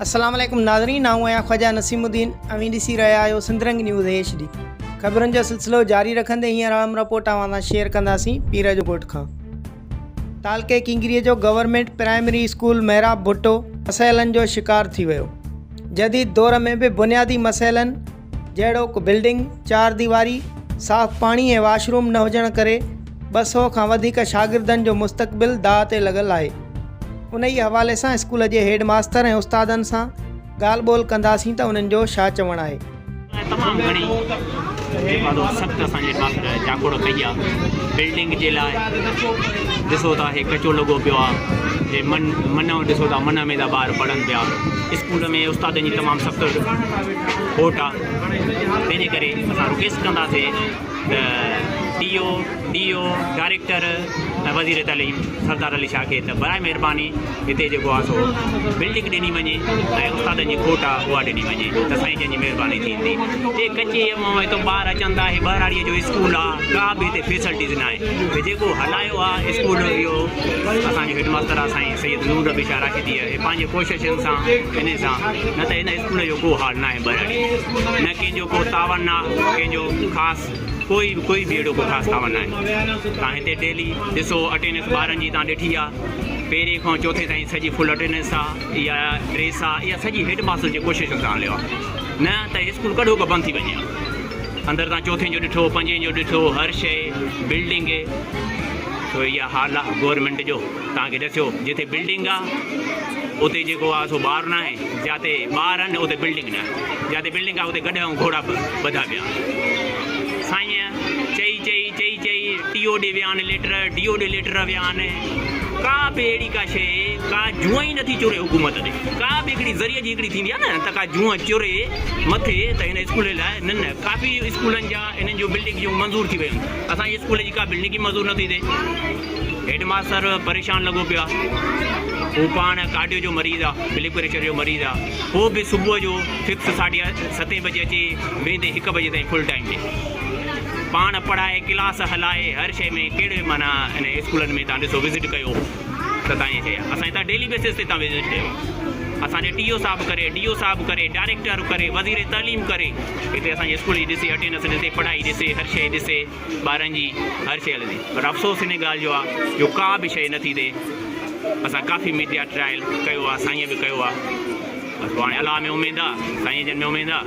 अस्सलाम वालेकुम नाज़रीन, नाऊं आहियां ख्वाजा नसीमुद्दीन। अवी ॾिसी रहिया आहियो सिंधरंग न्यूज़ HD। ख़बरुनि जो सिलसिलो जारी रखंदे हींअर आम रिपोर्ट अवां शेयर कंदासीं पीर जो ॻोठ खां। तालके किंगरीअ जो गवर्नमेंट प्राइमरी स्कूल मेहराब भुट्टो मसइलनि जो शिकार थी वियो। जदीद दौर में भी बुनियादी मसइलनि जहिड़ोक बिल्डिंग, चार दीवारी, साफ़ पाणी ऐं वाशरूम न हुजण करे 200 खां वधीक शागिर्दनि जो मुस्तक़बिल दाअ ते लॻल आहे। उन ई हवाले सां स्कूल जे हेड मास्टर ऐं उस्तादनि सां ॻाल्हि ॿोल कंदासीं त उन्हनि जो छा चवणु आहे। तमामु घणी सख़्तु असांजे मास्टर जागोड़ कई आहे बिल्डिंग जे लाइ। ॾिसो था हे कचो लॻो पियो आहे, जे मन ॾिसो था मन में था ॿार पढ़नि पिया। स्कूल में उस्तादनि जी तमामु सख़्तु खोट आहे। तंहिंजे करे असां रिक्वेस्ट कंदासीं त डी.ओ. डायरेक्टर वज़ीर तालीम सरदार अली शाह खे त बराए महिरबानी हिते जेको आहे सो बिल्डिंग ॾिनी वञे ऐं उस्तादनि जी खोट आहे उहा ॾिनी वञे त साईं जन जी महिरबानी थींदी। हे कचे हितां ॿार अचनि था, हे ॿारहाड़ीअ जो स्कूल आहे, का बि हिते फैसिलिटीज़ न आहे। त जेको हलायो आहे स्कूल इहो असांजो हेडमास्टर आहे साईं सैयद नूर रबी शाह राशिदी आहे। पंहिंजे कोशिशुनि सां इन सां न त हिन स्कूल जो को हाल न आहे ॿारहाड़ी, न कंहिंजो को तावन आहे, कंहिंजो ख़ासि कोई बि अहिड़ो को ख़ासि तावन न आहे। तव्हां हिते डेली ॾिसो अटेंडेंस ॿारनि जी तव्हां ॾिठी आहे, पहिरें खां चौथे ताईं सॼी फुल अटेंडेंस आहे। इहा ड्रेस आहे, इहा सॼी हेडमास्टर जी कोशिशुनि सां हलियो आहे, न त स्कूल कॾो को बंदि थी वञे। अंदरि तव्हां चौथे जो ॾिठो, पंजे जो ॾिठो, हर शइ बिल्डिंग। तो इहा हाल आहे गवर्नमेंट जो। तव्हांखे ॾिसो जिते बिल्डिंग आहे उते जेको आहे सो ॿार न आहे, जिते ॿार आहिनि उते बिल्डिंग न आहे, जिते बिल्डिंग आहे उते गॾ ऐं घोड़ा ॿधा पिया। साईं चई टीओ ॾे विया आहिनि लेटर, डी.ओ. ॾे लेटर विया आहिनि। का बि अहिड़ी का शइ का जूअ ई नथी चुरे हुकूमत ॾे। का बि हिकिड़ी ज़रिए जी हिकिड़ी थींदी आहे न त का जूअ चुरे मथे त हिन स्कूल लाइ न काफ़ी स्कूलनि जा इन्हनि जो बिल्डिंग जूं मंज़ूर थी वियूं। असांजे स्कूल जी का बिल्डिंग ई मंज़ूर नथी थिए। हेडमास्टर परेशान लॻो पियो आहे। हू पाण कार्डियो जो मरीज़ आहे, ब्लड प्रेशर जो मरीज़ आहे। उहो बि सुबुह जो फिक्स 7:30 बजे अचे, वेंदे 1 बजे ताईं फुल टाइम ॾे। पाण पढ़ाए, क्लास हलाए, हर शइ में कहिड़े माना इन स्कूलनि में तव्हां ॾिसो विज़िट कयो त तव्हां शइ आहे। असां हितां डेली बेसिस ते तव्हां विज़िट कयो। असांजे टी.ओ. साहब करे, डी.ओ. साहब करे, डायरेक्टर करे, वज़ीर तालीम करे, हिते असांजे स्कूल जी ॾिसे, अटेंडेंस ॾिसे, पढ़ाई ॾिसे, हर शइ ॾिसे, ॿारनि जी हर शइ हलंदी। पर अफ़सोस हिन ॻाल्हि जो आहे जो का बि शइ नथी थिए। असां काफ़ी मीडिया ट्रायल कयो आहे, साईं बि कयो आहे। हाणे अलाह में उमेदु आहे, साईं जन में उमेदु आहे।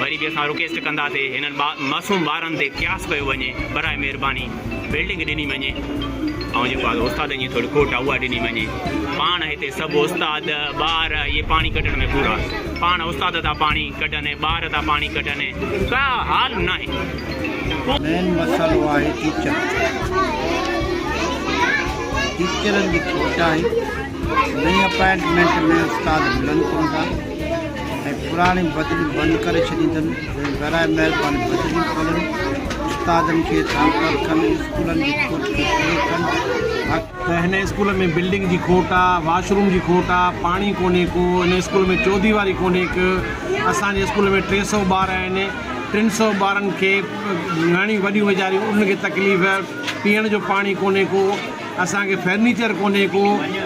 वरी बि असां रिक्वेस्ट कंदासीं हिननि मासूम ॿारनि ते क़यास कयो वञे, बराए महिरबानी बिल्डिंग ॾिनी वञे ऐं जेको आहे उस्तादनि जी थोरी खोट आहे उहा ॾिनी वञे। पाण हिते सभु उस्ताद ॿार इहे पाणी कढण में पूरा, पाण उस्ताद था पाणी कढनि, ॿार था पाणी कढनि, का हाल न आहे। मेन मसइलो आहे टीचरनि जी खोट आहे। नई अपॉइंटमेंट में उस्ताद मिलनि कोन था ऐं पुराणी बदिली बंदि करे छॾी अथनि। बराए महिरबानी बदिली कनि, उस्तादनि खे ताक़त कनि, स्कूलनि जी खोट खे पूरी कनि। त हिन स्कूल में बिल्डिंग जी खोट आहे, वाशरूम जी खोट आहे, पाणी कोन्हे को। हिन स्कूल में 14 दीवारी कोन्हे को। असांजे स्कूल में 300 ॿार आहिनि। 300 ॿारनि खे घणी वॾियूं वेचारियूं उनखे तकलीफ़, पीअण जो पाणी कोन्हे को, असांखे फर्नीचर कोन्हे को,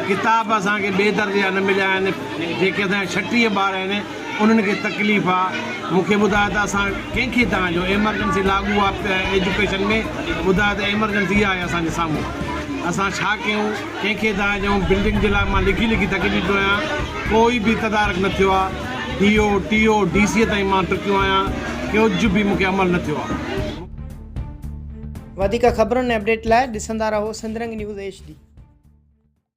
किताब असांखे ॿिए दर्जे जा न मिलिया आहिनि। जेके असांजा 36 ॿार आहिनि उन्हनि खे तकलीफ़ आहे। मूंखे ॿुधायो त असां कंहिंखे तव्हांजो एमरजेंसी लागू आहे एजुकेशन में, ॿुधायो त एमरजेंसी आहे असांजे साम्हूं। असां छा कयूं, कंहिंखे तव्हां चयूं। बिल्डिंग जे लाइ मां लिखी तकलीफ़ ॾिठो आहियां, कोई बि तदारक न थियो आहे। डी.ओ. टी.ओ. डी.सी. ताईं मां टुकियो आहियां, कुझु बि मूंखे अमल न थियो आहे। वधीक ख़बरुनि ऐं अपडेट लाइ ॾिसंदा रहो सिंधरंग न्यूज़ HD।